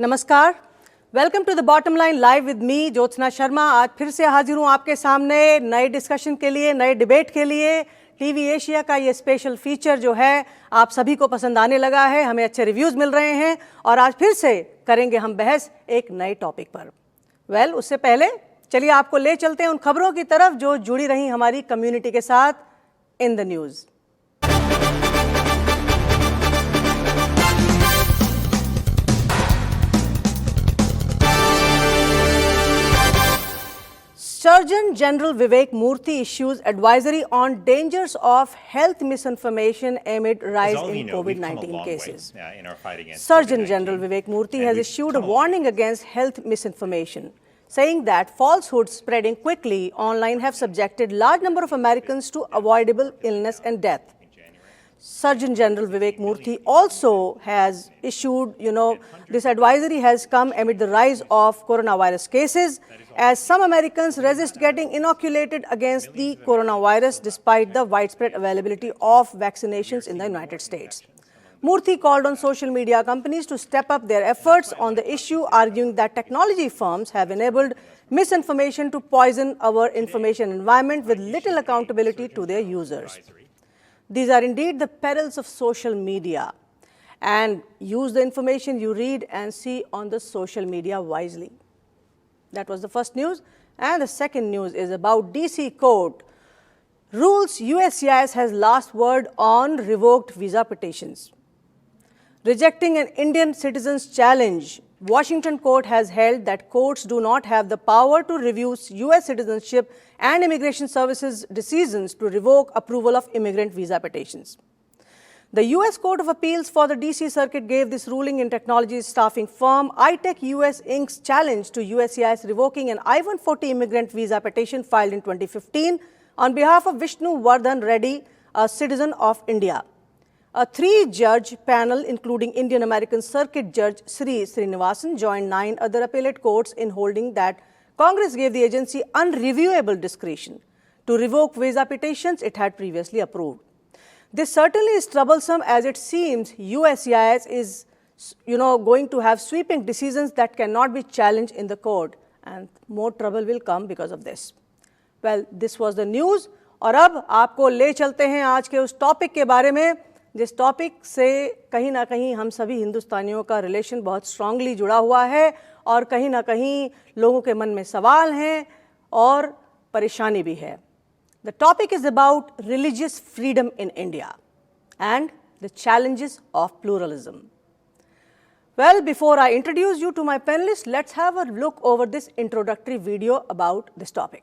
नमस्कार, welcome to the bottom line live with me Jyotsna Sharma. आज फिर से हाजिर हूँ आपके सामने नए डिस्कशन के लिए, नए डिबेट के लिए। टीवी एशिया का ये स्पेशल फीचर जो है आप सभी को पसंद आने लगा है, हमें अच्छे रिव्यूज़ मिल रहे हैं और आज फिर से करेंगे हम बहस एक नए टॉपिक पर। उससे पहले चलिए आपको ले चलते हैं उन खबरों की तरफ जो जुड़ी रही हमारी कम्युनिटी के साथ in the news. Surgeon General Vivek Murthy issues advisory on dangers of health misinformation amid rise in COVID-19 cases. Surgeon General Vivek Murthy has issued a warning against health misinformation, saying that falsehoods spreading quickly online have subjected large number of Americans to avoidable illness and death. Surgeon General Vivek Murthy also has issued, this advisory has come amid the rise of coronavirus cases, as some Americans resist getting inoculated against the coronavirus despite the widespread availability of vaccinations in the United States. Murthy called on social media companies to step up their efforts on the issue, arguing that technology firms have enabled misinformation to poison our information environment with little accountability to their users. These are indeed the perils of social media, and use the information you read and see on the social media wisely. That was the first news. And the second news is about DC court rules USCIS has last word on revoked visa petitions. Rejecting an Indian citizen's challenge, Washington court has held that courts do not have the power to review US citizenship and immigration services decisions to revoke approval of immigrant visa petitions. The U.S. Court of Appeals for the D.C. Circuit gave this ruling in technology staffing firm iTech US Inc.'s challenge to USCIS revoking an I-140 immigrant visa petition filed in 2015 on behalf of Vishnu Vardhan Reddy, a citizen of India. A three-judge panel, including Indian-American Circuit Judge Sri Srinivasan, joined 9 other appellate courts in holding that Congress gave the agency unreviewable discretion to revoke visa petitions it had previously approved. This certainly is troublesome, as it seems USCIS is, going to have sweeping decisions that cannot be challenged in the court, and more trouble will come because of this. Well, this was the news, और अब आपको ले चलते हैं आज के उस topic के बारे में जिस टॉपिक से कहीं ना कहीं हम सभी हिंदुस्तानियों का रिलेशन बहुत स्ट्रांगली जुड़ा हुआ है और कहीं ना कहीं लोगों के मन में सवाल हैं और परेशानी भी है. The topic is about religious freedom in India and the challenges of pluralism. Well, before I introduce you to my panelists, let's have a look over this introductory video about this topic.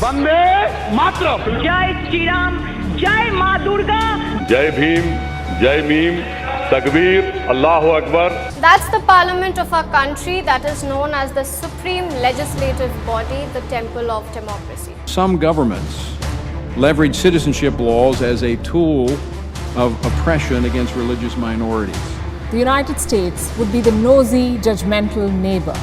Vande Mataram. जय श्री राम, जय माँ दुर्गा, जय भीम, जय meme, तकबीर, अल्लाहु Akbar. That's the parliament of our country that is known as the supreme legislative body, the temple of democracy. Some governments leverage citizenship laws as a tool of oppression against religious minorities. The United States would be the nosy, judgmental neighbor.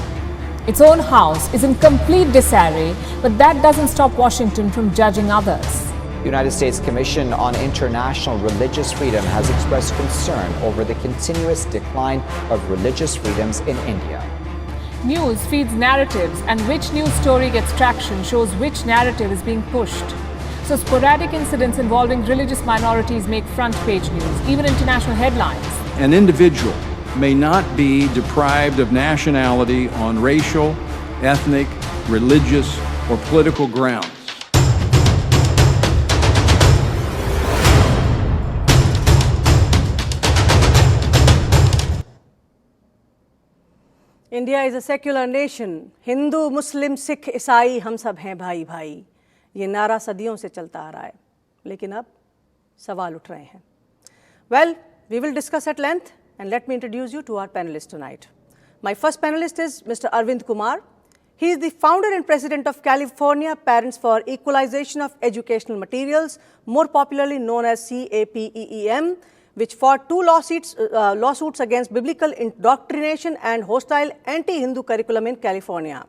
Its own house is in complete disarray, but that doesn't stop Washington from judging others. The United States Commission on International Religious Freedom has expressed concern over the continuous decline of religious freedoms in India. News feeds narratives, and which news story gets traction shows which narrative is being pushed. So sporadic incidents involving religious minorities make front-page news, even international headlines. An individual may not be deprived of nationality on racial, ethnic, religious, or political grounds. India is a secular nation. Hindu, Muslim, Sikh, ईसाई हम सब हैं भाई भाई. ये नारा सदियों से चलता आ रहा है, लेकिन अब सवाल उठ रहे हैं. Well, we will discuss at length, and let me introduce you to our panelists tonight. My first panelist is Mr. Arvind Kumar. He is the founder and president of California Parents for Equalization of Educational Materials, more popularly known as CAPEEM, which fought 2 lawsuits against biblical indoctrination and hostile anti-Hindu curriculum in California.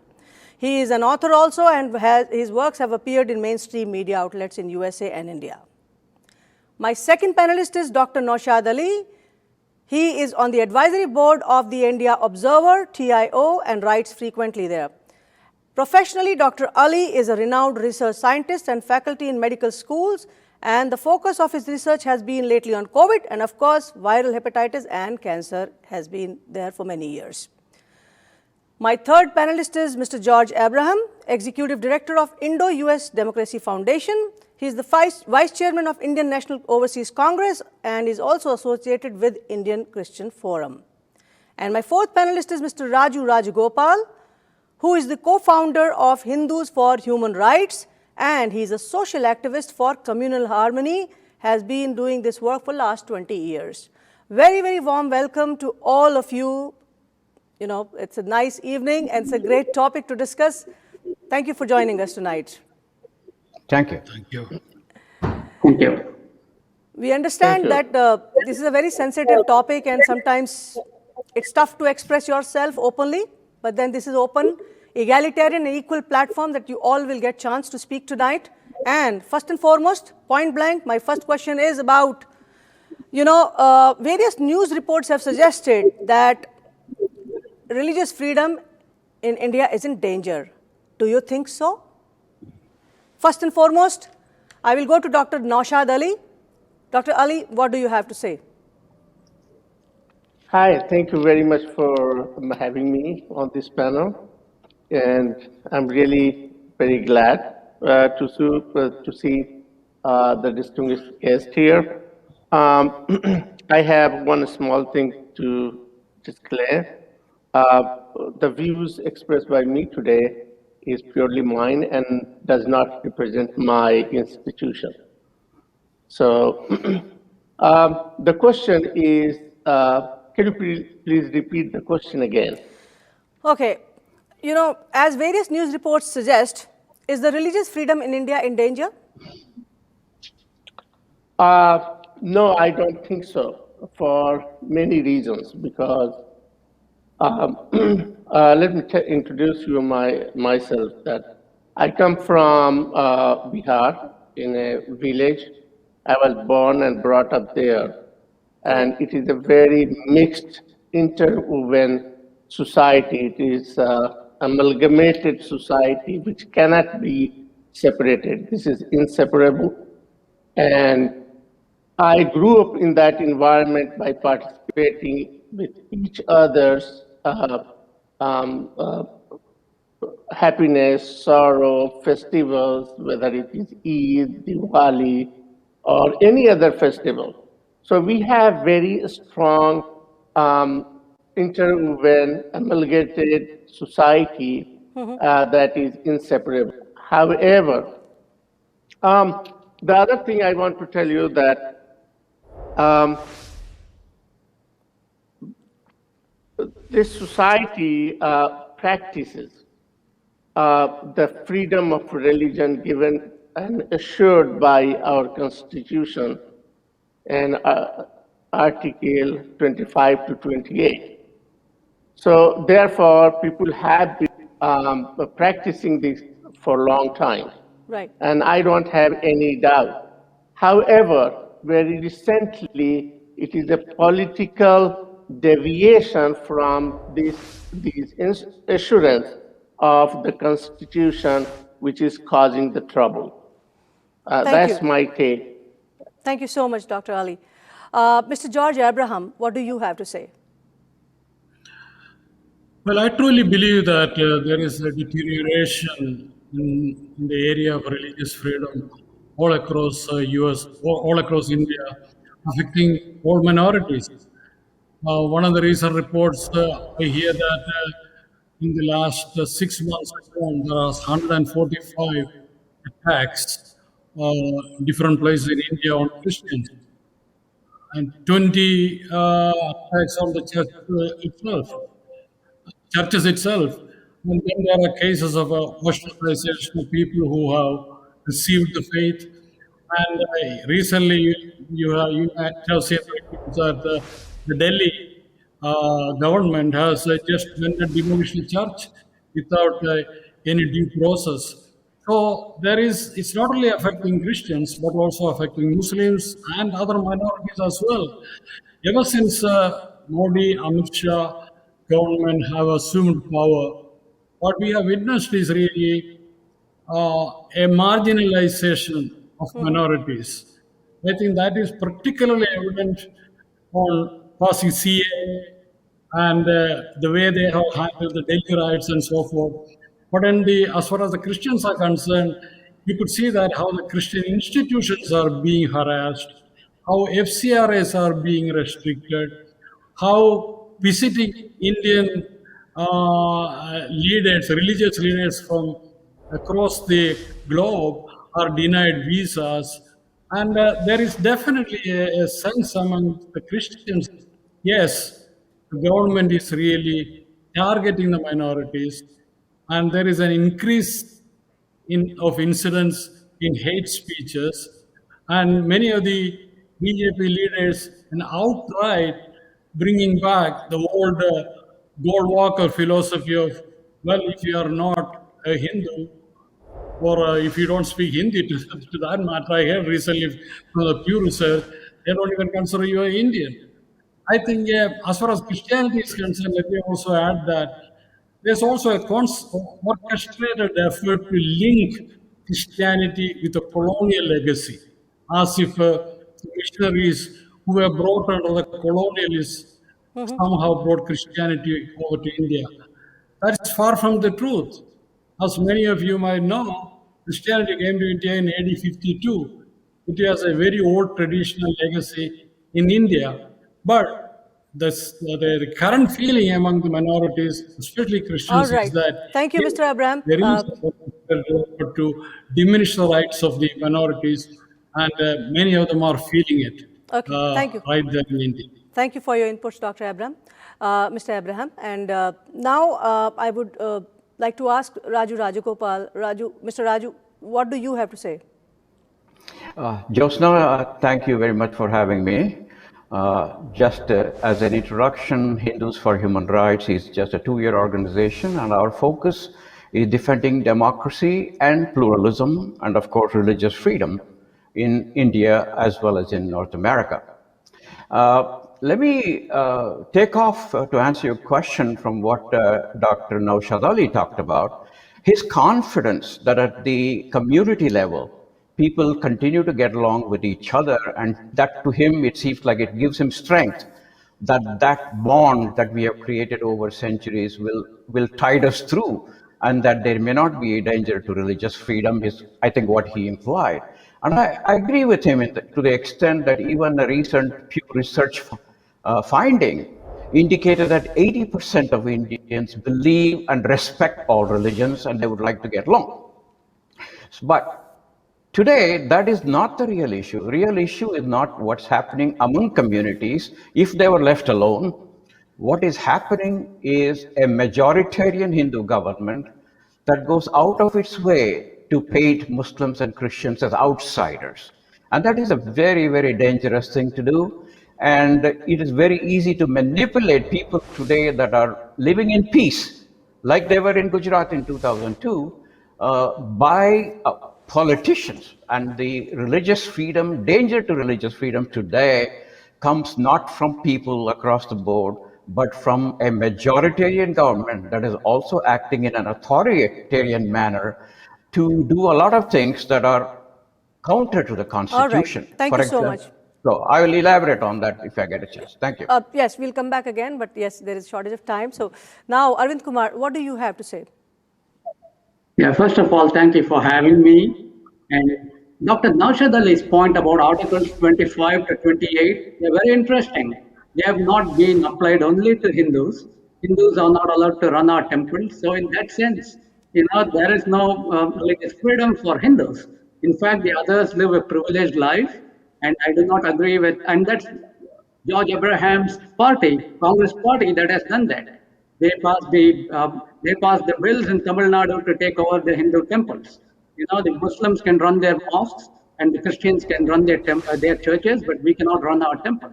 He is an author also, and his works have appeared in mainstream media outlets in USA and India. My second panelist is Dr. Naushad Ali. He is on the advisory board of the India Observer, TIO, and writes frequently there. Professionally, Dr. Ali is a renowned research scientist and faculty in medical schools, and the focus of his research has been lately on COVID, and of course, viral hepatitis and cancer has been there for many years. My third panelist is Mr. George Abraham, Executive Director of Indo-US Democracy Foundation. He is the Vice Chairman of Indian National Overseas Congress and is also associated with Indian Christian Forum. And my fourth panelist is Mr. Raju Rajagopal, who is the co-founder of Hindus for Human Rights, and he is a social activist for communal harmony, has been doing this work for the last 20 years. Very, very warm welcome to all of you. You know, it's a nice evening and it's a great topic to discuss. Thank you for joining us tonight. Thank you. Thank you. Thank you. We understand that this is a very sensitive topic and sometimes it's tough to express yourself openly, but then this is open, egalitarian and equal platform that you all will get chance to speak tonight. And first and foremost, point blank, my first question is about, various news reports have suggested that religious freedom in India is in danger. Do you think so? First and foremost, I will go to Dr. Naushad Ali. Dr. Ali, what do you have to say? Hi, thank you very much for having me on this panel. And I'm really very glad to see the distinguished guest here. I have one small thing to declare. The views expressed by me today is purely mine and does not represent my institution. So the question is, can you please repeat the question again? Okay. As various news reports suggest, is the religious freedom in India in danger? No, I don't think so, for many reasons, because let me introduce you myself. That I come from Bihar, in a village. I was born and brought up there, and it is a very mixed, interwoven society. It is amalgamated society which cannot be separated. This is inseparable, and I grew up in that environment by participating with each other's happiness, sorrow, festivals, whether it is Eid, Diwali, or any other festival. So we have very strong interwoven, amalgamated society that is inseparable. However, the other thing I want to tell you that this society practices the freedom of religion given and assured by our Constitution and Article 25 to 28. So therefore, people have been practicing this for a long time. Right. And I don't have any doubt. However, very recently, it is a political deviation from these assurance of the Constitution, which is causing the trouble. That's my take. Thank you so much, Dr. Ali. Mr. George Abraham, what do you have to say? Well, I truly believe that there is a deterioration in the area of religious freedom all across US, all across India, affecting all minorities. One of the recent reports, I hear that in the last 6 months alone, there are 145 attacks different places in India on Christians, and 20 attacks on the churches itself. And then there are cases of ostracization of people who have received the faith. And recently, you have seen that the Delhi government has just went and demolished the church without any due process. So it's not only affecting Christians, but also affecting Muslims and other minorities as well. Ever since Modi, Amit Shah government have assumed power, what we have witnessed is really a marginalization of minorities. I think that is particularly evident on passing CA and the way they have handled the daily rights and so forth. But as far as the Christians are concerned, you could see that how the Christian institutions are being harassed, how FCRAs are being restricted, how visiting Indian leaders, religious leaders from across the globe are denied visas. And there is definitely a sense among the Christians, yes, the government is really targeting the minorities, and there is an increase of incidents in hate speeches, and many of the BJP leaders and outright bringing back the old Goldwalker philosophy of, well, if you are not a Hindu, or if you don't speak Hindi to that matter, I heard recently from the Pew Research, they don't even consider you an Indian. I think, as far as Christianity is concerned, let me also add that there's also a orchestrated effort to link Christianity with a colonial legacy, as if missionaries who were brought under the colonialists somehow brought Christianity over to India. That is far from the truth. As many of you might know, Christianity came to India in AD 52. It has a very old traditional legacy in India. But the current feeling among the minorities, especially Christians, All right. is that Thank you, Mr. Abraham. there is a effort to diminish the rights of the minorities, and many of them are feeling it. Okay, thank you. Right there in India. Thank you for your inputs, Dr. Abraham, Mr. Abraham. And now I would like to ask Raju Rajagopal. Mr. Raju, what do you have to say? Jyostna, thank you very much for having me. Just as an introduction, Hindus for Human Rights is just a 2-year organization, and our focus is defending democracy and pluralism and, of course, religious freedom in India as well as in North America. Let me take off to answer your question from what Dr. Naushad Ali talked about. His confidence that at the community level, people continue to get along with each other, and that to him, it seems like it gives him strength, that bond that we have created over centuries will tide us through, and that there may not be a danger to religious freedom is, I think, what he implied. And I agree with him to the extent that even a recent Pew Research finding indicated that 80% of Indians believe and respect all religions, and they would like to get along. But today, that is not the real issue. The real issue is not what's happening among communities if they were left alone. What is happening is a majoritarian Hindu government that goes out of its way to paint Muslims and Christians as outsiders. And that is a very, very dangerous thing to do. And it is very easy to manipulate people today that are living in peace, like they were in Gujarat in 2002, by politicians. And the religious freedom, danger to religious freedom today comes not from people across the board, but from a majoritarian government that is also acting in an authoritarian manner to do a lot of things that are counter to the Constitution. All right. Thank you so much. So I will elaborate on that if I get a chance. Thank you. Yes, we'll come back again, but yes, there is shortage of time. So now, Arvind Kumar, what do you have to say? Yeah, first of all, thank you for having me. And Dr. Naushad Ali's point about Articles 25 to 28, they're very interesting. They have not been applied only to Hindus. Hindus are not allowed to run our temples. So in that sense, there is no religious freedom for Hindus. In fact, the others live a privileged life. And I do not agree with, and that's George Abraham's party, Congress party, that has done that. They passed the bills in Tamil Nadu to take over the Hindu temples. The Muslims can run their mosques and the Christians can run their churches, but we cannot run our temples.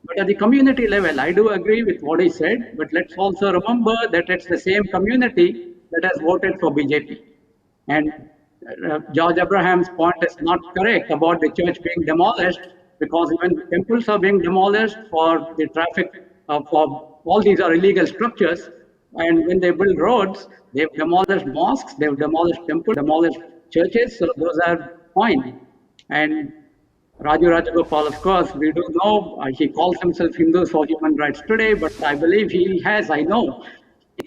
But at the community level, I do agree with what he said, but let's also remember that it's the same community that has voted for BJP. And George Abraham's point is not correct about the church being demolished, because even temples are being demolished for the traffic, for all these are illegal structures. And when they build roads, they've demolished mosques, they've demolished temples, demolished churches, so those are fine. And Raju Rajagopal, of course, we do know, he calls himself Hindus for Human Rights Today, but I believe he has, I know,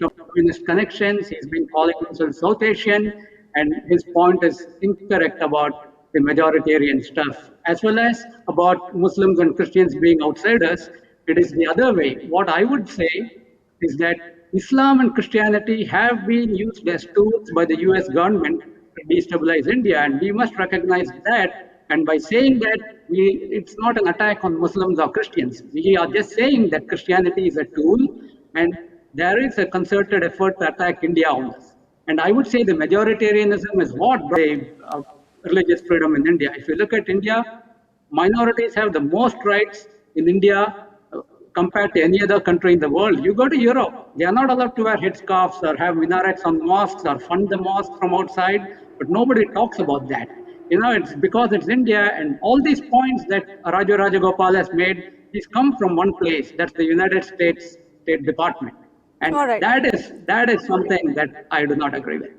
communist connections. He's been calling himself South Asian, and his point is incorrect about the majoritarian stuff, as well as about Muslims and Christians being outsiders. It is the other way. What I would say is that Islam and Christianity have been used as tools by the US government to destabilize India, and we must recognize that. And by saying that, it's not an attack on Muslims or Christians. We are just saying that Christianity is a tool, and there is a concerted effort to attack India on this. And I would say the majoritarianism is what brought religious freedom in India. If you look at India, minorities have the most rights in India compared to any other country in the world. You go to Europe, they are not allowed to wear headscarves or have minarets on mosques or fund the mosque from outside, but nobody talks about that. You know, it's because it's India, and all these points that Raju Rajagopal has made, these come from one place, that's the United States State Department. And that is something that I do not agree with.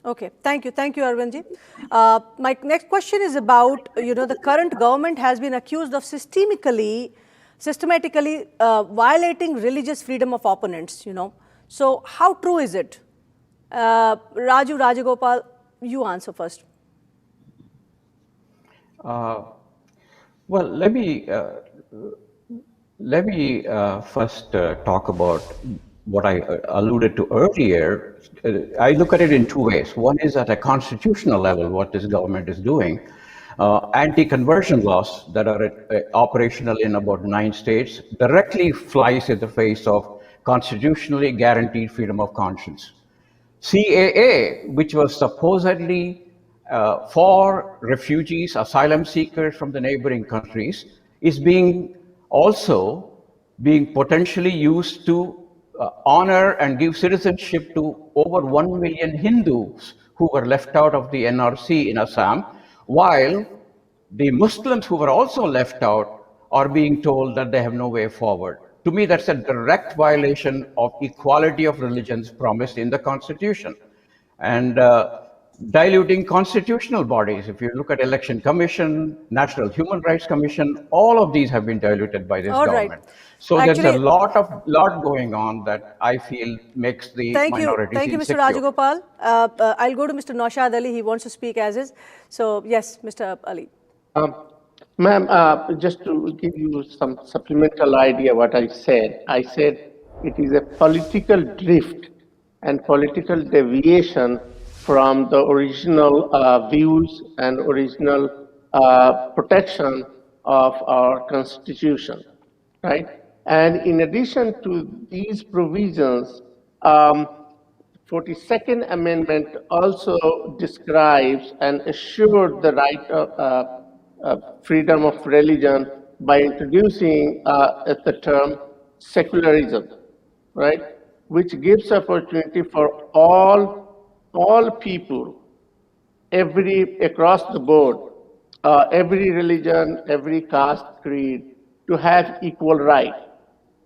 Okay, thank you, Arvindji. My next question is about, the current government has been accused of systematically violating religious freedom of opponents, So how true is it? Raju Rajagopal, you answer first. Well, let me first talk about what I alluded to earlier. I look at it in two ways. One is at a constitutional level, what this government is doing. Anti-conversion laws that are operational in about 9 states directly flies in the face of constitutionally guaranteed freedom of conscience. CAA, which was supposedly for refugees, asylum seekers from the neighboring countries, is also being potentially used to honor and give citizenship to over 1 million Hindus who were left out of the NRC in Assam, while the Muslims who were also left out are being told that they have no way forward. To me, that's a direct violation of equality of religions promised in the Constitution. And diluting constitutional bodies. If you look at Election Commission, National Human Rights Commission, all of these have been diluted by this government. Right. So actually, there's a lot going on that I feel makes the minorities Thank you, Mr. Rajagopal. I'll go to Mr. Naushad Ali. He wants to speak as is. So yes, Mr. Ali. Ma'am, just to give you some supplemental idea what I said it is a political drift and political deviation from the original views and original protection of our Constitution, right? And in addition to these provisions, 42nd Amendment also describes and assures the right of freedom of religion by introducing the term secularism, right? Which gives opportunity for all people, across the board, every religion, every caste, creed, to have equal right.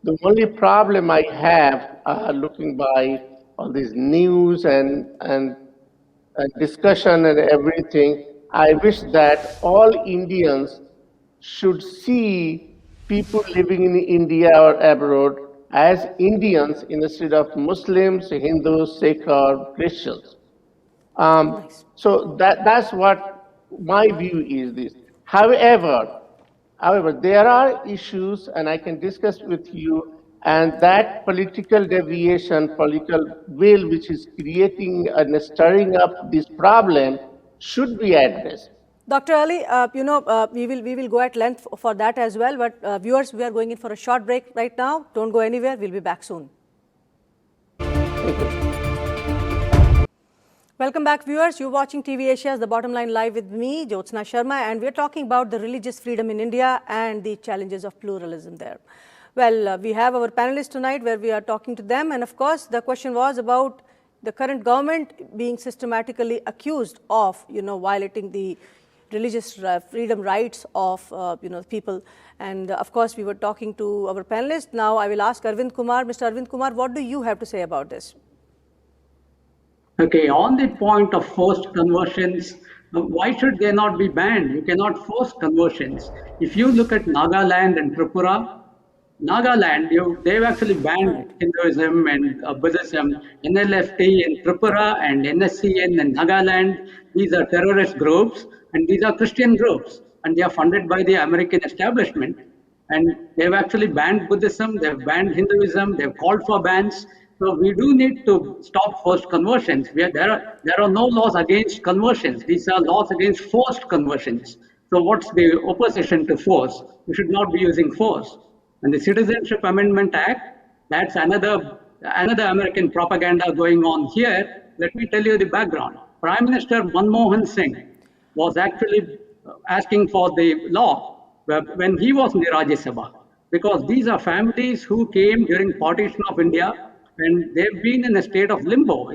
The only problem I have looking by all this news and discussion and everything, I wish that all Indians should see people living in India or abroad as Indians instead of Muslims, Hindus, Sikh or Christians. So that's what my view is this. However, there are issues, and I can discuss with you, and that political deviation, political will, which is creating and stirring up this problem, should be addressed. Dr. Ali, we will go at length for that as well. But viewers, we are going in for a short break right now. Don't go anywhere. We'll be back soon. Welcome back, viewers. You're watching TV Asia's The Bottom Line Live with me, Jyotsna Sharma, and we're talking about the religious freedom in India and the challenges of pluralism there. Well, we have our panelists tonight where we are talking to them, and of course, the question was about the current government being systematically accused of, violating the religious freedom rights of, people. And of course, we were talking to our panelists. Now I will ask Arvind Kumar. Mr. Arvind Kumar, what do you have to say about this? Okay, on the point of forced conversions, why should they not be banned? You cannot force conversions. If you look at Nagaland and Tripura, Nagaland, they've actually banned Hinduism and Buddhism. NLFT in Tripura and NSCN in Nagaland, these are terrorist groups and these are Christian groups and they are funded by the American establishment. And they've actually banned Buddhism, they've banned Hinduism, they've called for bans. So we do need to stop forced conversions. There are no laws against conversions. These are laws against forced conversions. So what's the opposition to force? We should not be using force. And the Citizenship Amendment Act, that's another American propaganda going on here. Let me tell you the background. Prime Minister Manmohan Singh was actually asking for the law when he was in the Rajya Sabha, because these are families who came during partition of India and they've been in a state of limbo.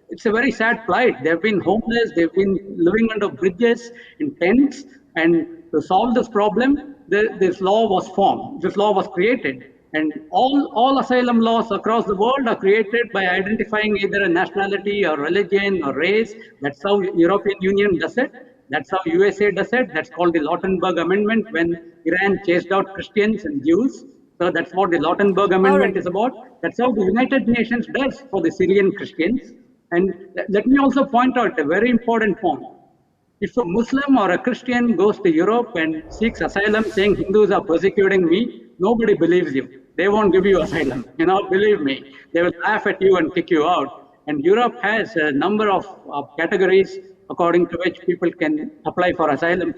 It's a very sad plight. They've been homeless, they've been living under bridges, in tents, and to solve this problem, this law was formed, this law was created. And all asylum laws across the world are created by identifying either a nationality or religion or race. That's how European Union does it. That's how USA does it. That's called the Lautenberg Amendment when Iran chased out Christians and Jews. So that's what the Lautenberg Amendment is about. That's how the United Nations does for the Syrian Christians. And let me also point out a very important point. If a Muslim or a Christian goes to Europe and seeks asylum saying Hindus are persecuting me, nobody believes you. They won't give you asylum. Believe me. They will laugh at you and kick you out. And Europe has a number of categories according to which people can apply for asylum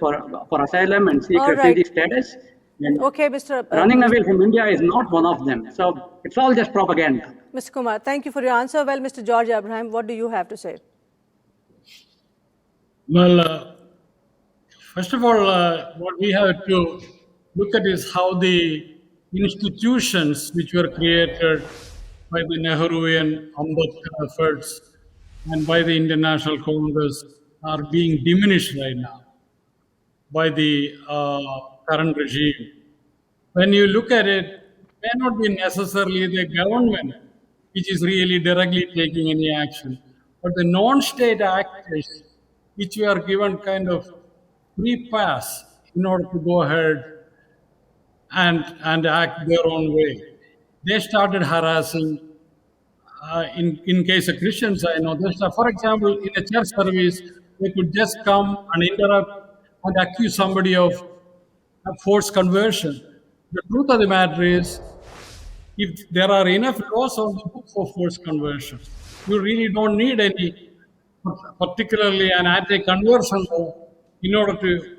and seek refugee status. And okay, Mr. Running away from India is not one of them. So it's all just propaganda. Mr. Kumar, thank you for your answer. Well, Mr. George Abraham, what do you have to say? Well, first of all, what we have to look at is how the institutions which were created by the Nehruvian Ambedkar efforts and by the International Congress are being diminished right now by the current regime. When you look at it, it may not be necessarily the government which is really directly taking any action, but the non-state actors which we are given kind of free pass in order to go ahead and act their own way. They started harassing, in case of Christians, I know, for example, in a church service, they could just come and interrupt and accuse somebody of forced conversion. The truth of the matter is, if there are enough laws on the book for forced conversion, you really don't need any, particularly an anti-conversion law, in order to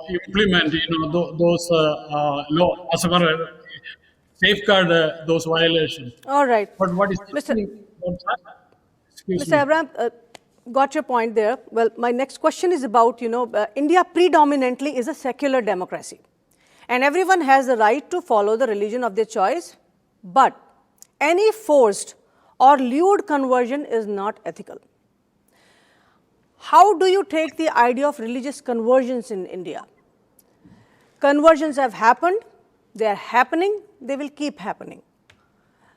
implement, those laws, safeguard those violations. All right. But what is Mr. Abraham, got your point there. Well, my next question is about, India predominantly is a secular democracy. And everyone has the right to follow the religion of their choice. But any forced or lewd conversion is not ethical. How do you take the idea of religious conversions in India? Conversions have happened, they are happening, they will keep happening.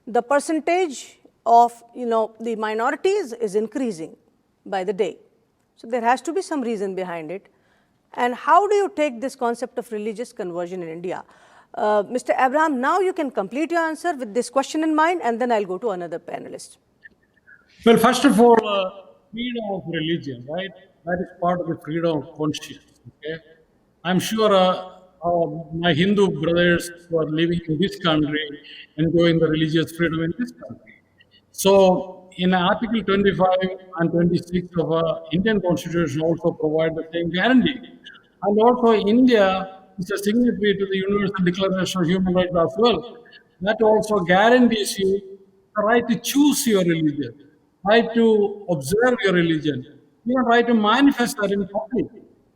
The percentage of the minorities is increasing by the day. So there has to be some reason behind it. And how do you take this concept of religious conversion in India? Mr. Abraham, now you can complete your answer with this question in mind, and then I'll go to another panelist. Well, first of all, freedom of religion, right? That is part of the freedom of conscience. Okay, I'm sure my Hindu brothers who are living in this country enjoying the religious freedom in this country. So, in Article 25 and 26 of our Indian Constitution also provide the same guarantee. And also, India is a signatory to the Universal Declaration of Human Rights as well. That also guarantees you the right to choose your religion, right to observe your religion, even right to manifest that in public.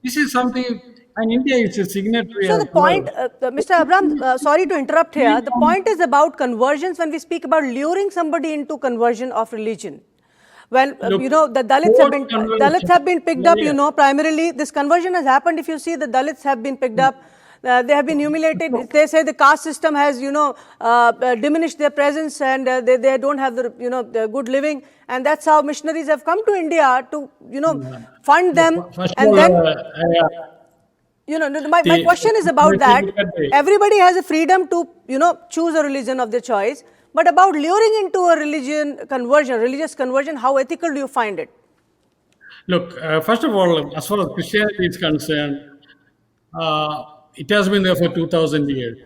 This is something, and India is a signatory. So the point, Mr. Abraham, sorry to interrupt here. The point is about conversions when we speak about luring somebody into conversion of religion. Well, Look, the Dalits have been picked up, yeah. primarily. This conversion has happened. If you see, the Dalits have been picked up. They have been humiliated. They say the caste system has, diminished their presence, and they don't have the good living. And that's how missionaries have come to India to, fund them. First of And all, then, my question is about that. Everybody has a freedom to, choose a religion of their choice. But about luring into a religious conversion, how ethical do you find it? Look, first of all, as far as Christianity is concerned, it has been there for 2,000 years.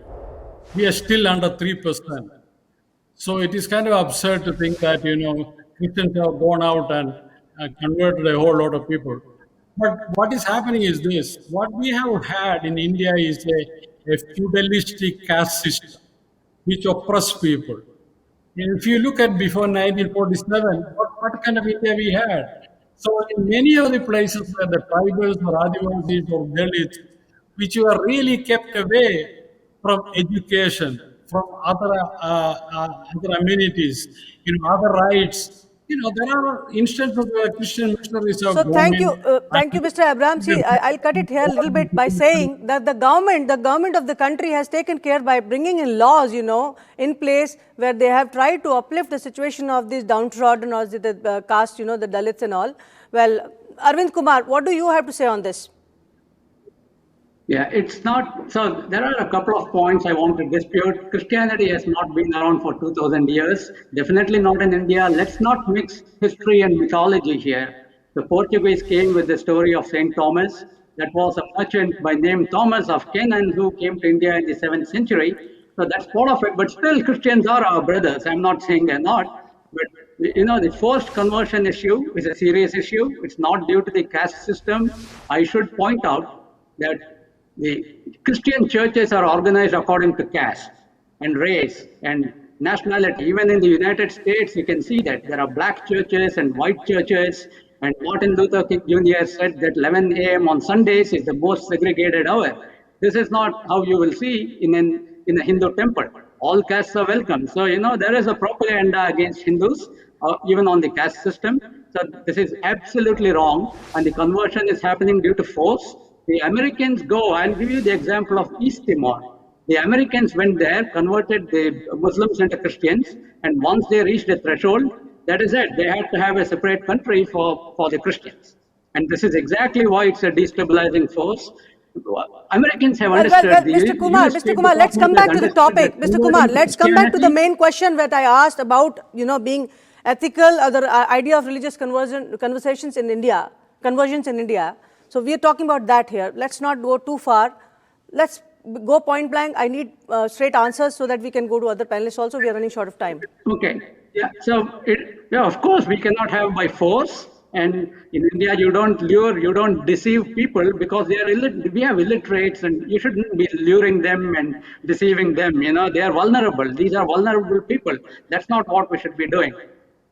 We are still under 3%. So it is kind of absurd to think that, Christians have gone out and converted a whole lot of people. But what is happening is this. What we have had in India is a feudalistic caste system which oppressed people. And if you look at before 1947, what kind of India we had? So in many of the places where the tribals or Adivasis or Dalits, which were really kept away from education, from other amenities, other rights, there are instances where Christian missionaries have So gone thank in. you, Mr. Abraham. See, I'll cut it here a little bit by saying that the government of the country has taken care by bringing in laws, in place where they have tried to uplift the situation of these downtrodden or the caste, the Dalits and all. Well, Arvind Kumar, what do you have to say on this? Yeah, it's not. So there are a couple of points I want to dispute. Christianity has not been around for 2,000 years. Definitely not in India. Let's not mix history and mythology here. The Portuguese came with the story of Saint Thomas. That was a merchant by name Thomas of Canaan who came to India in the 7th century. So that's part of it. But still, Christians are our brothers. I'm not saying they're not. But the forced conversion issue is a serious issue. It's not due to the caste system. I should point out that the Christian churches are organized according to caste and race and nationality. Even in the United States, you can see that there are black churches and white churches. And Martin Luther King Jr. said that 11 a.m. on Sundays is the most segregated hour. This is not how you will see in a Hindu temple. All castes are welcome. So, there is a propaganda against Hindus, even on the caste system. So this is absolutely wrong. And the conversion is happening due to force. The Americans I'll give you the example of East Timor. The Americans went there, converted the Muslims into Christians, and once they reached the threshold, that is it. They had to have a separate country for the Christians. And this is exactly why it's a destabilizing force. Americans have understood. Mr. Kumar, let's come back to the topic. Mr. Kumar, let's come back to the main question that I asked about, being ethical, or the idea of religious conversions in India. So we are talking about that here. Let's not go too far. Let's go point blank. I need straight answers so that we can go to other panelists also. We are running short of time. Okay. Yeah. So, of course, we cannot have by force. And in India, you don't lure, you don't deceive people because we have illiterates, and you shouldn't be luring them and deceiving them. They are vulnerable. These are vulnerable people. That's not what we should be doing.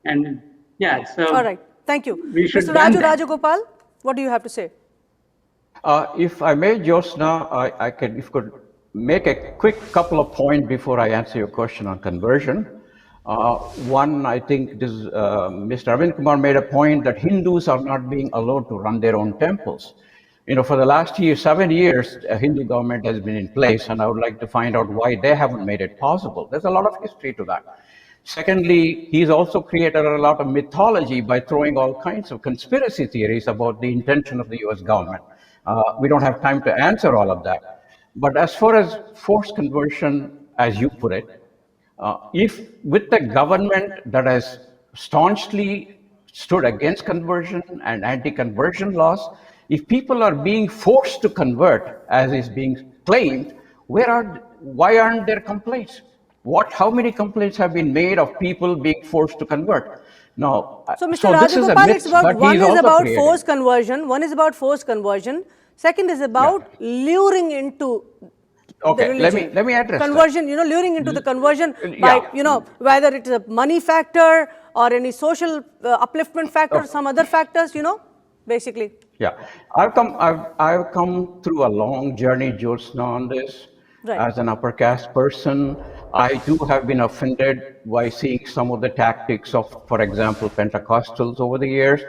And yeah. So. All right. Thank you. Mr. Raju Rajagopal, what do you have to say? If I may, Jyostna, I could make a quick couple of points before I answer your question on conversion. One, I think Mr. Arvind Kumar made a point that Hindus are not being allowed to run their own temples. For the last 7 years, a Hindu government has been in place, and I would like to find out why they haven't made it possible. There's a lot of history to that. Secondly, he's also created a lot of mythology by throwing all kinds of conspiracy theories about the intention of the US government. We don't have time to answer all of that. But as far as forced conversion, as you put it, if with the government that has staunchly stood against conversion and anti-conversion laws, if people are being forced to convert, as is being claimed, why aren't there complaints? How many complaints have been made of people being forced to convert? No. So, Mr. Rajagopal, one is about forced conversion. One is about forced conversion. Second is about luring into the religion. let me address conversion. That. Luring into the conversion by whether it's a money factor or any social upliftment factor, some other factors. Basically. Yeah, I've come through a long journey, Jyotsna, on this. Right. As an upper caste person, I too have been offended by seeing some of the tactics of, for example, Pentecostals over the years.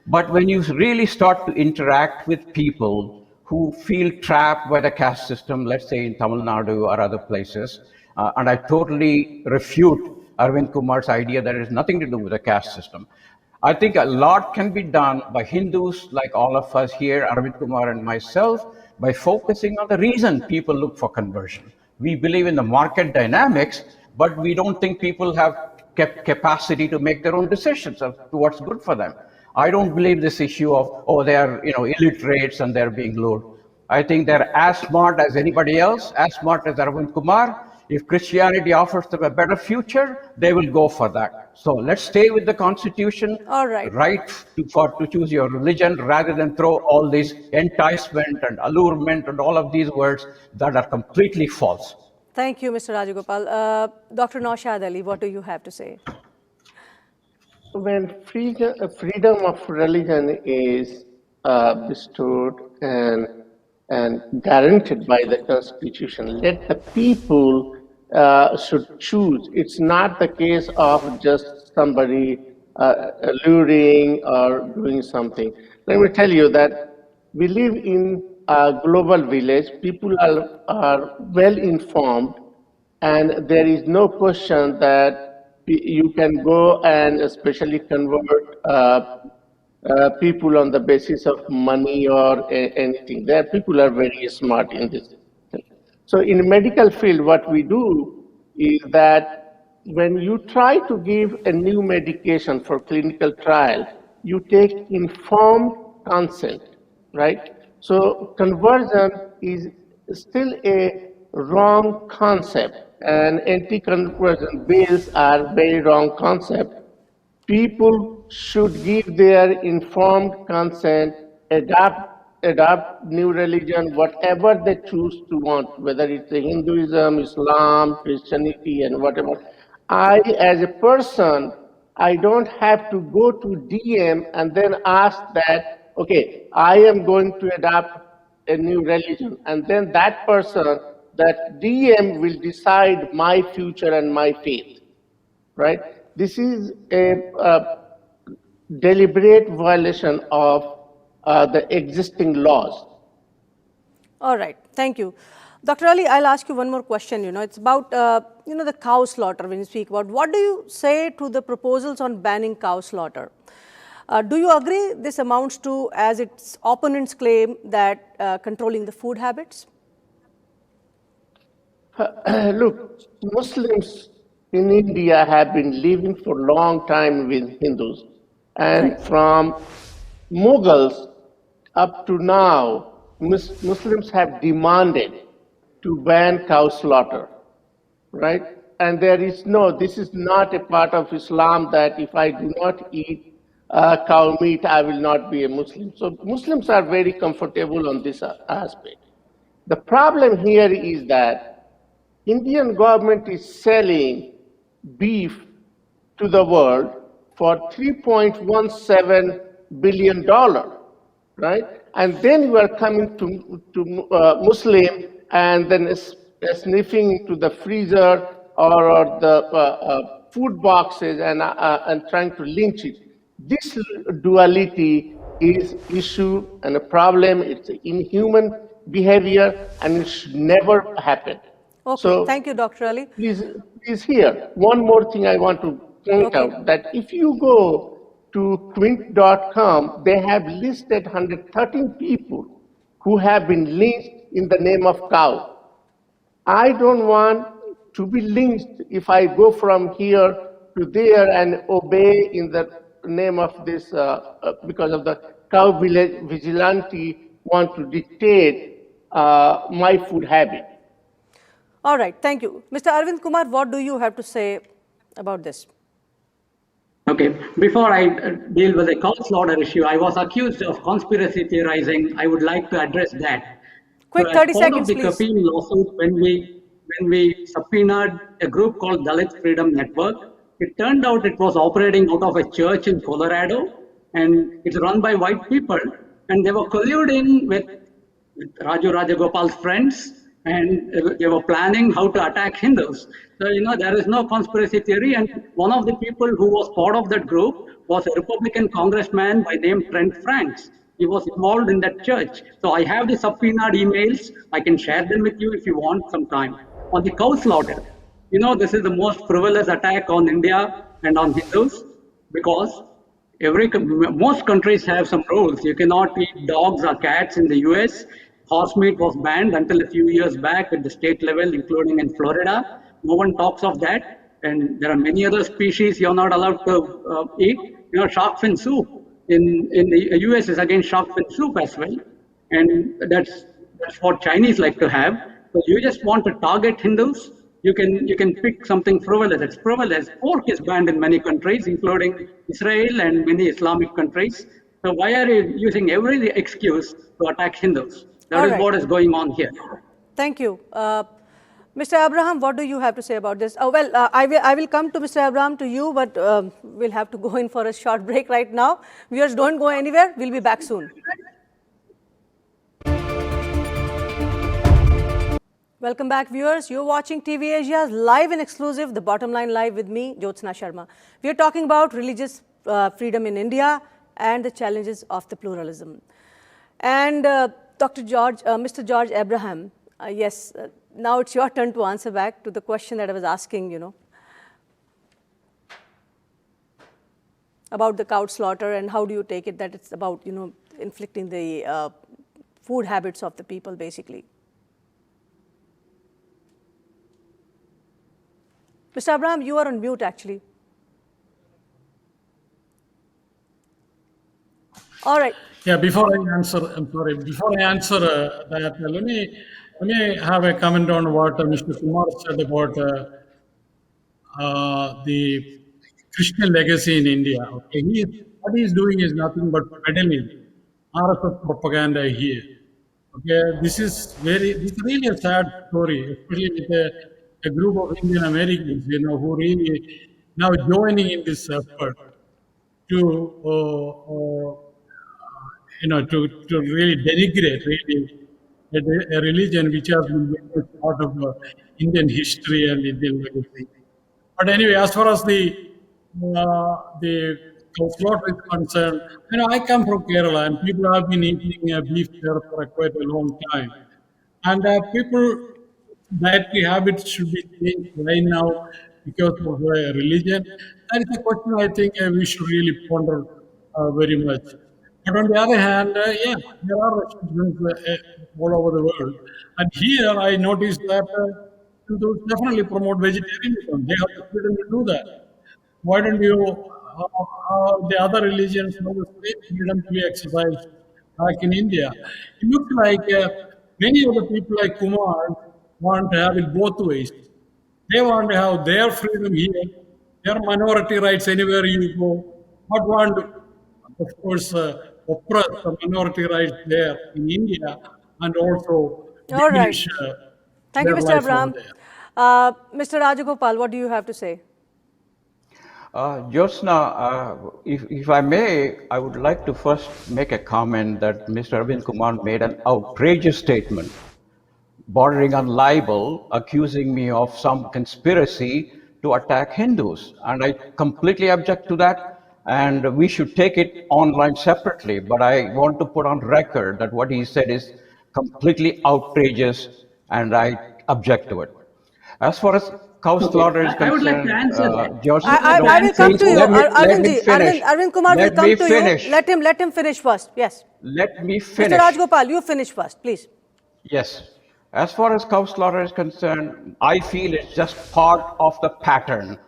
But when you really start to interact with people who feel trapped by the caste system, let's say in Tamil Nadu or other places, and I totally refute Arvind Kumar's idea that it has nothing to do with the caste system. I think a lot can be done by Hindus like all of us here, Arvind Kumar and myself, by focusing on the reason people look for conversion. We believe in the market dynamics, but we don't think people have capacity to make their own decisions of what's good for them. I don't believe this issue of, oh, they are illiterates and they're being lured. I think they're as smart as anybody else, as smart as Arvind Kumar. If Christianity offers them a better future, they will go for that. So let's stay with the Constitution, All right. right to choose your religion, rather than throw all these enticement and allurement and all of these words that are completely false. Thank you, Mr. Rajagopal. Dr. Naushad Ali, what do you have to say? When freedom of religion is bestowed and guaranteed by the Constitution, let the people should choose. It's not the case of just somebody alluring or doing something. Let me tell you that we live in a global village. People are well informed, and there is no question that you can go and especially convert people on the basis of money or anything. There, people are very smart in this. So in the medical field, what we do is that when you try to give a new medication for clinical trial, you take informed consent, right? So conversion is still a wrong concept, and anti-conversion bills are very wrong concept. People should give their informed consent, adopt new religion, whatever they choose to want, whether it's a Hinduism, Islam, Christianity, and whatever. I, as a person, I don't have to go to DM and then ask that, okay, I am going to adopt a new religion, and then that person, that DM will decide my future and my faith, right? This is a deliberate violation of the existing laws. All right, thank you. Dr. Ali, I'll ask you one more question. It's about, the cow slaughter when you speak about. What do you say to the proposals on banning cow slaughter? Do you agree this amounts to, as its opponents claim, that controlling the food habits? Look, Muslims in India have been living for a long time with Hindus. And Right. from Mughals up to now, Muslims have demanded to ban cow slaughter, right? And this is not a part of Islam that if I do not eat cow meat, I will not be a Muslim. So Muslims are very comfortable on this aspect. The problem here is that Indian government is selling beef to the world for $3.17 billion, right? And then you are coming to Muslim and then sniffing into the freezer or the food boxes and trying to lynch it. This duality is issue and a problem. It's inhuman behavior, and it should never happen. Okay, So thank you, Dr. Ali. please here, one more thing I want to point out, that if you go to quint.com, they have listed 113 people who have been lynched in the name of cow. I don't want to be lynched if I go from here to there and obey in the name of this, because of the cow vigilante want to dictate my food habit. All right, thank you. Mr. Arvind Kumar, what do you have to say about this? Okay, before I deal with the cow slaughter issue, I was accused of conspiracy theorizing. I would like to address that. Quick, So 30 as part seconds, of the please. Kapil lawsuit, when we subpoenaed a group called Dalit Freedom Network, it turned out it was operating out of a church in Colorado, and it's run by white people, and they were colluding with Raju Rajagopal's friends and they were planning how to attack Hindus. So, there is no conspiracy theory. And one of the people who was part of that group was a Republican congressman by name Trent Franks. He was involved in that church. So I have the subpoenaed emails. I can share them with you if you want some time. On the cow slaughter, this is the most frivolous attack on India and on Hindus because most countries have some rules. You cannot eat dogs or cats in the US. Horse meat was banned until a few years back at the state level, including in Florida. No one talks of that. And there are many other species you're not allowed to eat. Shark fin soup in the US is against shark fin soup as well. And that's what Chinese like to have. So you just want to target Hindus. You can pick something frivolous. It's frivolous. Pork is banned in many countries, including Israel and many Islamic countries. So why are you using every excuse to attack Hindus? That is what is going on here. Thank you. Mr. Abraham, what do you have to say about this? I will come to Mr. Abraham to you, but we'll have to go in for a short break right now. Viewers, don't go anywhere. We'll be back soon. Welcome back, viewers. You're watching TV Asia's live and exclusive, The Bottom Line Live with me, Jyotsna Sharma. We are talking about religious freedom in India and the challenges of the pluralism. And Mr. George Abraham, yes, now it's your turn to answer back to the question that I was asking, about the cow slaughter and how do you take it that it's about, inflicting the food habits of the people, basically. Mr. Abraham, you are on mute, actually. All right. Yeah, before I answer that, let me have a comment on what Mr. Kumar said about the Christian legacy in India. Okay, what he is doing is nothing but peddling RSS propaganda here. Okay, this is really a sad story, especially with a group of Indian Americans, who really now joining in this effort to to really denigrate a religion which has been very much part of Indian history and Indian legacy. But anyway, as far as the slaughter is concerned, I come from Kerala and people have been eating beef there for quite a long time. And people dietary habits should be changed right now because of religion. That is a question I think we should really ponder very much. But on the other hand, there are restrictions all over the world. And here I noticed that Hindus definitely promote vegetarianism. They have the freedom to do that. Why don't the other religions have the same freedom to be exercised like in India? It looks like many of the people like Kumar want to have it both ways. They want to have their freedom here, their minority rights anywhere you go, but want to, of course, oppress the minority rights there in India and also diminish Thank you, Mr. Abraham. Mr. Rajagopal, what do you have to say? Jyostna, if I may, I would like to first make a comment that Mr. Arvind Kumar made an outrageous statement, bordering on libel, accusing me of some conspiracy to attack Hindus. And I completely object to that, and we should take it online separately. But I want to put on record that what he said is completely outrageous, and I object to it. As far as cow slaughter is concerned, I would like to answer that. I will come to you. Arvind Kumar will come to you. Let him finish first. Yes. Let me finish. Mr. Rajagopal, you finish first, please. Yes. As far as cow slaughter is concerned, I feel it's just part of the pattern.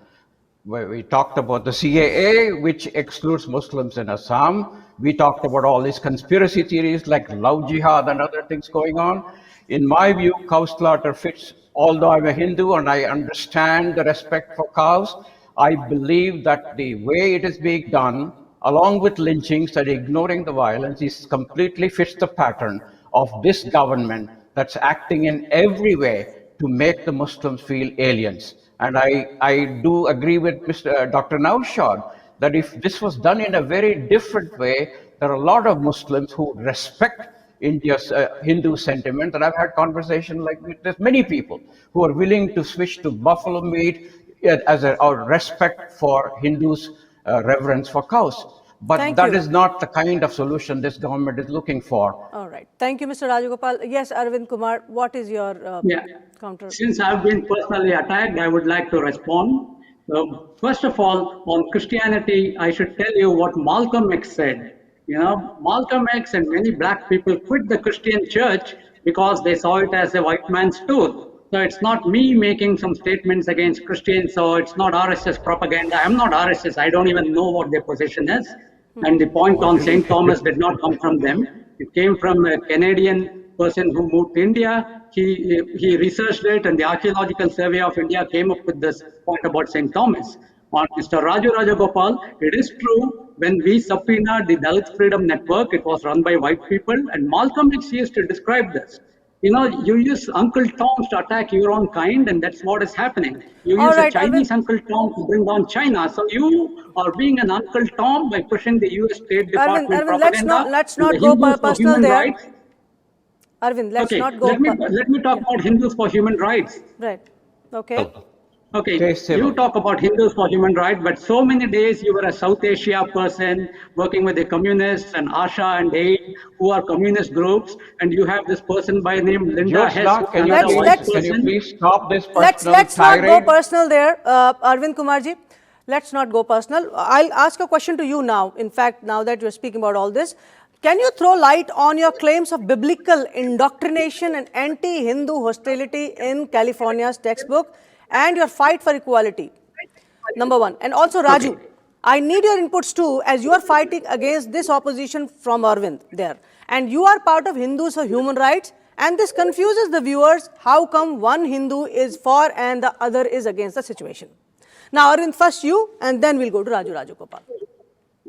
Where we talked about the CAA, which excludes Muslims in Assam. We talked about all these conspiracy theories like love jihad and other things going on. In my view, cow slaughter fits. Although I'm a Hindu and I understand the respect for cows, I believe that the way it is being done, along with lynchings and ignoring the violence, is completely fits the pattern of this government that's acting in every way to make the Muslims feel aliens. And I do agree with Dr. Naushad that if this was done in a very different way, there are a lot of Muslims who respect India's Hindu sentiment, and I've had conversations like with many people who are willing to switch to buffalo meat as our respect for Hindus' reverence for cows. But Thank that you. is not the kind of solution this government is looking for. All right. Thank you, Mr. Rajagopal. Yes, Arvind Kumar, what is your counter? Since I've been personally attacked, I would like to respond. First of all, on Christianity, I should tell you what Malcolm X said. You know, Malcolm X and many black people quit the Christian church because they saw it as a white man's tool. So it's not me making some statements against Christians, so it's not RSS propaganda. I'm not RSS. I don't even know what their position is. And the point on St. Thomas did not come from them. It came from a Canadian person who moved to India. He researched it, and the Archaeological Survey of India came up with this point about St. Thomas. On Mr. Raju Rajagopal, it is true, when we subpoenaed the Dalit Freedom Network, it was run by white people, and Malcolm X used to describe this. You know, you use Uncle Toms to attack your own kind, and that's what is happening. You use a Chinese Uncle Tom to bring down China. So you are being an Uncle Tom by pushing the US State Department propaganda. Let's not go personal there. Rights. Arvind, let's not go. Let me talk about Hindus for human rights. Right. Okay. Okay, you talk about Hindus for human rights, but so many days you were a South Asia person working with the communists and ASHA and AID, who are communist groups, and you have this person by name Linda Hess. Can you please stop this personal Let's not go personal there, Arvind Kumarji. Let's not go personal. I'll ask a question to you now. In fact, now that you're speaking about all this, can you throw light on your claims of biblical indoctrination and anti-Hindu hostility in California's textbook and your fight for equality? Number one. And also, Raju, I need your inputs too, as you are fighting against this opposition from Arvind there. And you are part of Hindus for Human Rights, and this confuses the viewers. How come one Hindu is for and the other is against the situation? Now, Arvind, first you, and then we'll go to Raju Rajagopal.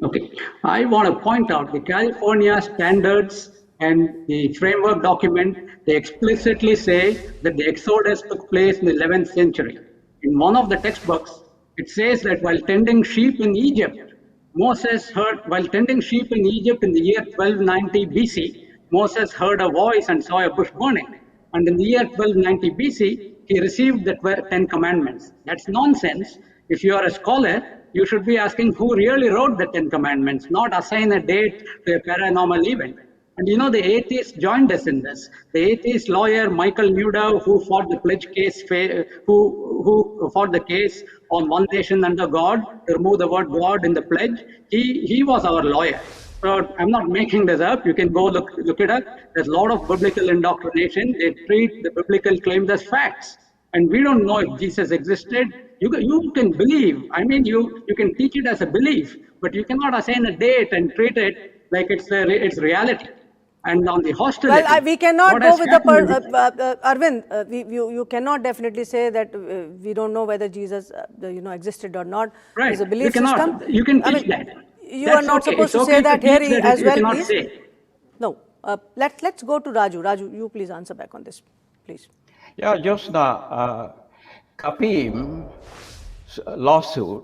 Okay, I want to point out the California standards and the framework document, they explicitly say that the Exodus took place in the 11th century. In one of the textbooks, it says that while tending sheep in Egypt, while tending sheep in Egypt in the year 1290 BC, Moses heard a voice and saw a bush burning. And in the year 1290 BC, he received the 10 commandments. That's nonsense. If you are a scholar, you should be asking who really wrote the 10 commandments, not assign a date to a paranormal event. And you know, the atheists joined us in this. The atheist lawyer Michael Newdow, who fought the pledge case, who fought the case on one nation under God, to remove the word God in the pledge, he was our lawyer. So I'm not making this up. You can go look it up. There's a lot of biblical indoctrination. They treat the biblical claims as facts. And we don't know if Jesus existed. You can believe. I mean, you can teach it as a belief, but you cannot assign a date and treat it like it's reality. And on the hostility, well, we cannot go with the Arvind. You cannot definitely say that we don't know whether Jesus, existed or not. Right. There's a belief system. You can teach that. You are not supposed to say that here as well, please. No. Let's go to Raju. Raju, you please answer back on this, please. Yeah, Jyostna, Kapim's lawsuit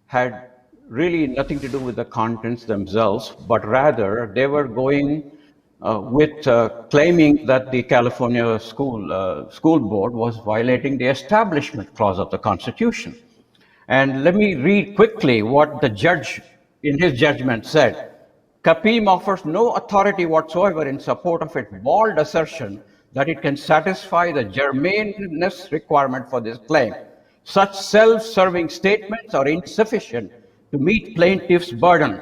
had really nothing to do with the contents themselves, but rather they were going with claiming that the California school board was violating the Establishment Clause of the Constitution. And let me read quickly what the judge in his judgment said. Kapim offers no authority whatsoever in support of its bald assertion that it can satisfy the germaneness requirement for this claim. Such self-serving statements are insufficient to meet plaintiff's burden.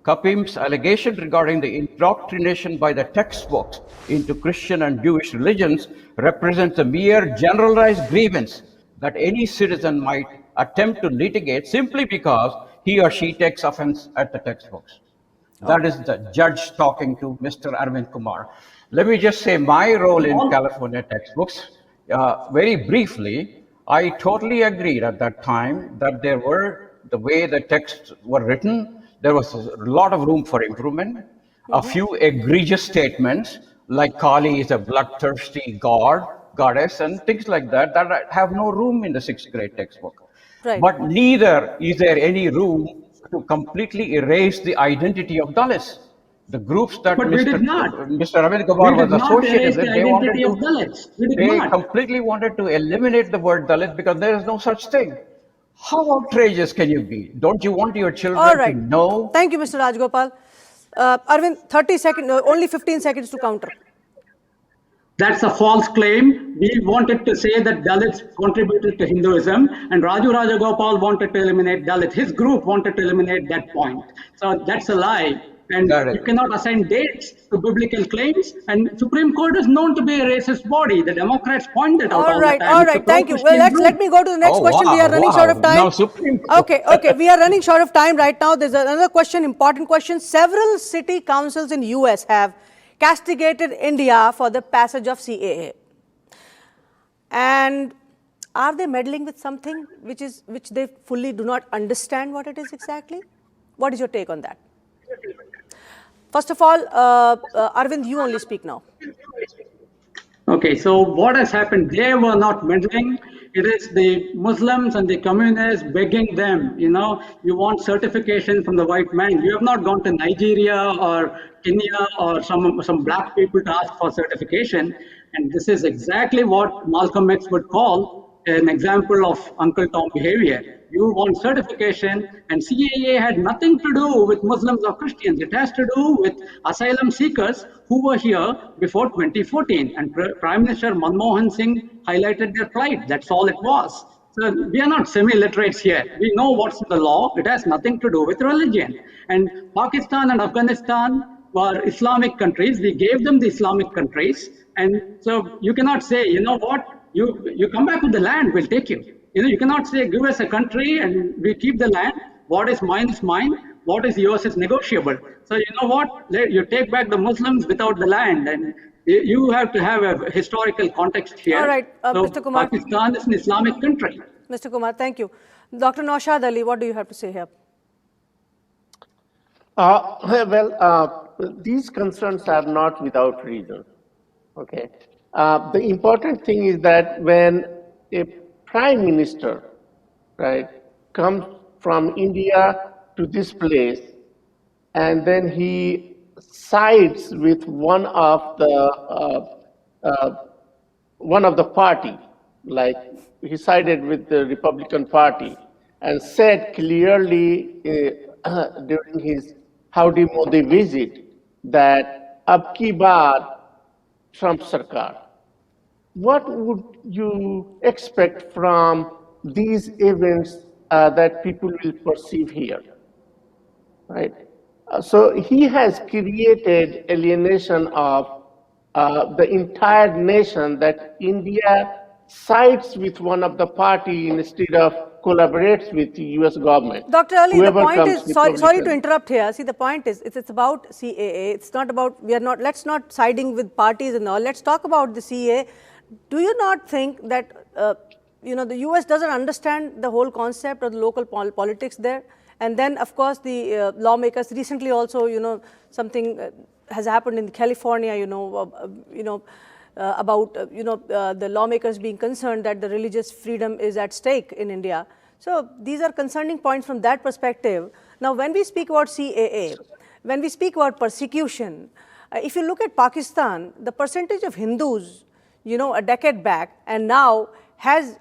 Kapim's allegation regarding the indoctrination by the textbooks into Christian and Jewish religions represents a mere generalized grievance that any citizen might attempt to litigate simply because he or she takes offense at the textbooks. That is the judge talking to Mr. Arvind Kumar. Let me just say my role in California textbooks. Very briefly, I totally agreed at that time that the way the texts were written, there was a lot of room for improvement. A few egregious statements like Kali is a bloodthirsty goddess and things like that have no room in the 6th grade textbook. Right. But neither is there any room to completely erase the identity of Dalits. The groups that But we did not. Mr. Ravind We Kumar did was not erase associated with, the they wanted identity of to, Dalits. We did they not. completely wanted to eliminate the word Dalit because there is no such thing. How outrageous can you be? Don't you want your All children to right. know? Thank you, Mr. Rajagopal. Arvind, 30 seconds, only 15 seconds to counter. That's a false claim. We wanted to say that Dalits contributed to Hinduism, and Raju Rajagopal wanted to eliminate Dalit. His group wanted to eliminate that point. So that's a lie. And you cannot assign dates to biblical claims. And Supreme Court is known to be a racist body. The Democrats point that out all the time. All right. Thank you. Well, let me go to the next question. We are running short of time. Now Supreme Court. Okay. We are running short of time right now. There's another question, important question. Several city councils in US have castigated India for the passage of CAA. And are they meddling with something which they fully do not understand what it is exactly? What is your take on that? First of all, Arvind, you only speak now. Okay, so what has happened? They were not meddling. It is the Muslims and the communists begging them, you want certification from the white man. You have not gone to Nigeria or Kenya or some black people to ask for certification. And this is exactly what Malcolm X would call an example of Uncle Tom behavior. You want certification, and CAA had nothing to do with Muslims or Christians. It has to do with asylum seekers who were here before 2014. And Prime Minister Manmohan Singh highlighted their plight. That's all it was. So we are not semi-literates here. We know what's the law. It has nothing to do with religion. And Pakistan and Afghanistan were Islamic countries. We gave them the Islamic countries. And so you cannot say, you know what, you come back with the land, we'll take you. You cannot say, give us a country and we keep the land. What is mine is mine. What is yours is negotiable. So you know what? You take back the Muslims without the land. And you have to have a historical context here. All right, so Mr. Kumar. Pakistan is an Islamic country. Mr. Kumar, thank you. Dr. Naushad Ali, what do you have to say here? These concerns are not without reason. Okay. The important thing is that when a prime minister, right, comes from India to this place, and then he sides with one of the party, like he sided with the Republican Party, and said clearly during his Howdy Modi visit that ab ki baar Trump Sarkar. What would you expect from these events that people will perceive here, right? So he has created alienation of the entire nation, that India sides with one of the party instead of collaborates with the US government. Dr. Ali, the point is, sorry to interrupt here. See, the point is, it's about CAA. It's not about, let's not siding with parties and all. Let's talk about the CAA. Do you not think that, the US doesn't understand the whole concept of the local politics there? And then, of course, the lawmakers recently also, something has happened in California, about the lawmakers being concerned that the religious freedom is at stake in India. So these are concerning points from that perspective. Now, when we speak about CAA, when we speak about persecution, if you look at Pakistan, the percentage of Hindus, a decade back and now has,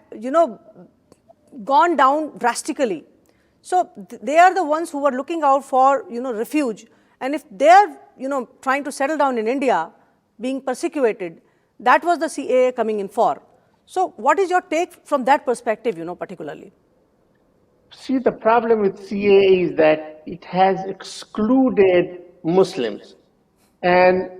gone down drastically. So they are the ones who are looking out for, refuge. And if they are, trying to settle down in India, being persecuted, that was the CAA coming in for. So what is your take from that perspective, particularly? See, the problem with CAA is that it has excluded Muslims. And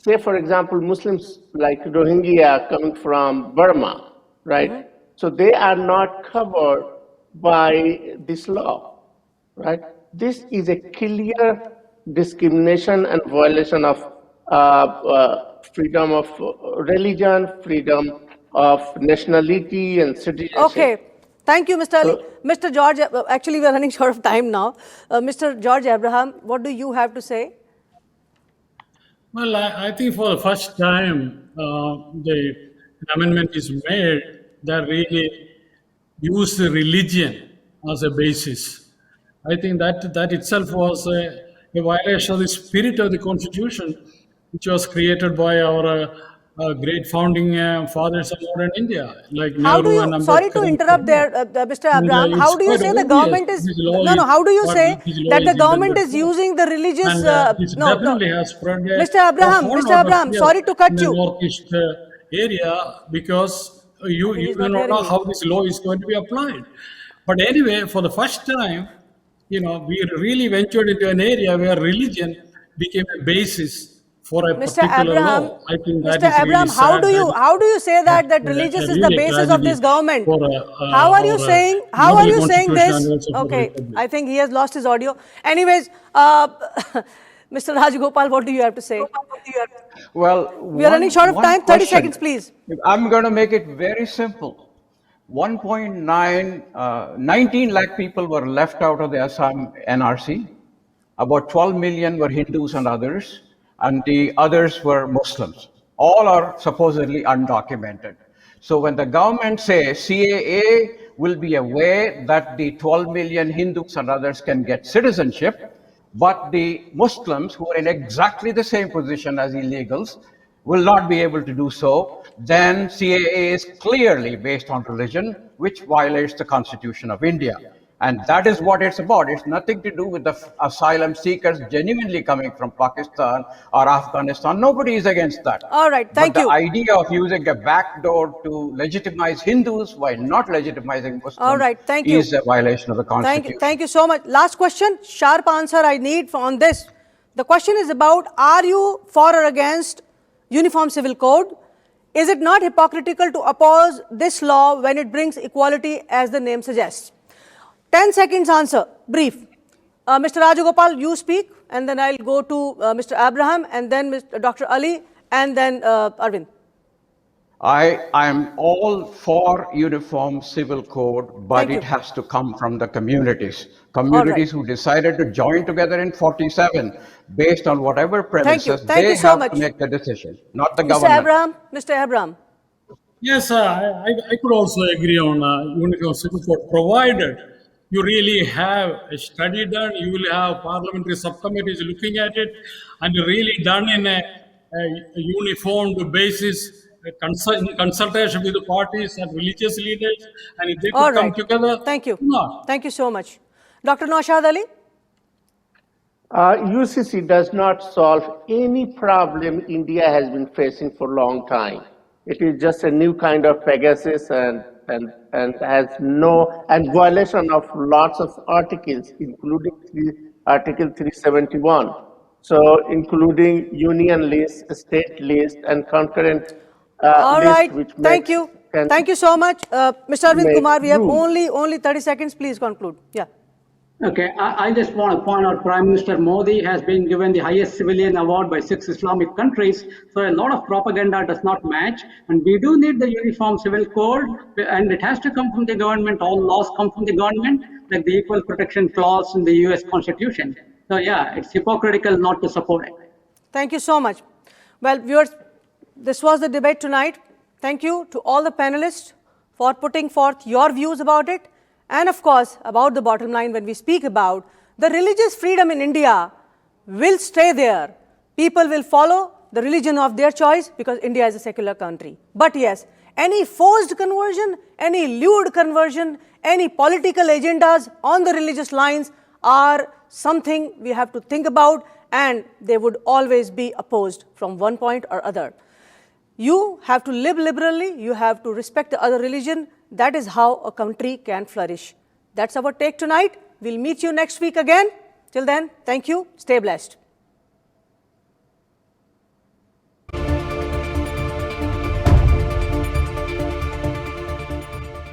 say, for example, Muslims like Rohingya coming from Burma, right? Mm-hmm. So they are not covered by this law, right? This is a clear discrimination and violation of freedom of religion, freedom of nationality and citizenship. Okay. Thank you, Mr. Ali. Mr. George, actually we are running short of time now. Mr. George Abraham, what do you have to say? Well, I think for the first time the amendment is made that really use the religion as a basis. I think that itself was a violation of the spirit of the Constitution, which was created by our great founding fathers of modern India, like How do Nehru and you, sorry to Ambedkar. interrupt there, Mr. Abraham, And, how do you it's say quite the government obvious is, this law no, how do you what say this law that the is government intended is for. using the religious, And this no, definitely has spread Mr. Abraham, fear sorry to cut in the you. northeast area, because I you think he's do not not hearing know me. how this law is going to be applied. But anyway, for the first time, we really ventured into an area where religion became a basis for a Mr. particular Abraham, law. I think that Mr. is really Abraham, sad. how do you say that A religious is the really basis of this tragedy government? for How are you our saying model saying constitution this? and also for the Okay, republic. I think he has lost his audio. Anyways, Mr. Rajagopal, what do you have to say? Well, We are running short of time. 30 seconds, please. I'm going to make it very simple. 19 lakh people were left out of the Assam NRC. About 12 million were Hindus and others, and the others were Muslims. All are supposedly undocumented. So when the government says CAA will be a way that the 12 million Hindus and others can get citizenship, but the Muslims who are in exactly the same position as illegals will not be able to do so, then CAA is clearly based on religion, which violates the Constitution of India. And that is what it's about. It's nothing to do with the asylum seekers genuinely coming from Pakistan or Afghanistan. Nobody is against that. All right, thank you. But the idea of using a backdoor to legitimize Hindus while not legitimizing Muslims All right, thank you. is a violation of the Constitution. Thank you so much. Last question, sharp answer I need on this. The question is about, are you for or against Uniform Civil Code? Is it not hypocritical to oppose this law when it brings equality as the name suggests? 10 seconds answer, brief. Mr. Rajagopal, you speak, and then I'll go to Mr. Abraham, and then Mr. Dr. Ali, and then Arvind. I am all for uniform civil code, but it has to come from the communities. Communities who decided to join together in 47 based on whatever premises, they have to make the decision, not the government. Mr. Abraham. Yes, I could also agree on uniform civil code, provided you really have a study done, you will have parliamentary subcommittees looking at it, and really done in a uniformed basis, in consultation with the parties and religious leaders, and if they could come together. Thank you. Thank you so much. Dr. Naushad Ali? UCC does not solve any problem India has been facing for a long time. It is just a new kind of Pegasus and has no violation of lots of articles, including Article 371. So, including union list, state list, and concurrent list, which thank you. Thank you so much, Mr. Arvind Kumar. We have only 30 seconds. Please conclude. Yeah. Okay, I just want to point out Prime Minister Modi has been given the highest civilian award by 6 Islamic countries. So a lot of propaganda does not match. And we do need the Uniform Civil Code, and it has to come from the government. All laws come from the government, like the Equal Protection Clause in the US Constitution. So yeah, it's hypocritical not to support it. Thank you so much. Well, viewers, this was the debate tonight. Thank you to all the panelists for putting forth your views about it. And of course, about the bottom line, when we speak about the religious freedom in India will stay there. People will follow the religion of their choice because India is a secular country. But yes, any forced conversion, any lewd conversion, any political agendas on the religious lines are something we have to think about, and they would always be opposed from one point or other. You have to live liberally, you have to respect the other religion. That is how a country can flourish. That's our take tonight. We'll meet you next week again. Till then, thank you. Stay blessed.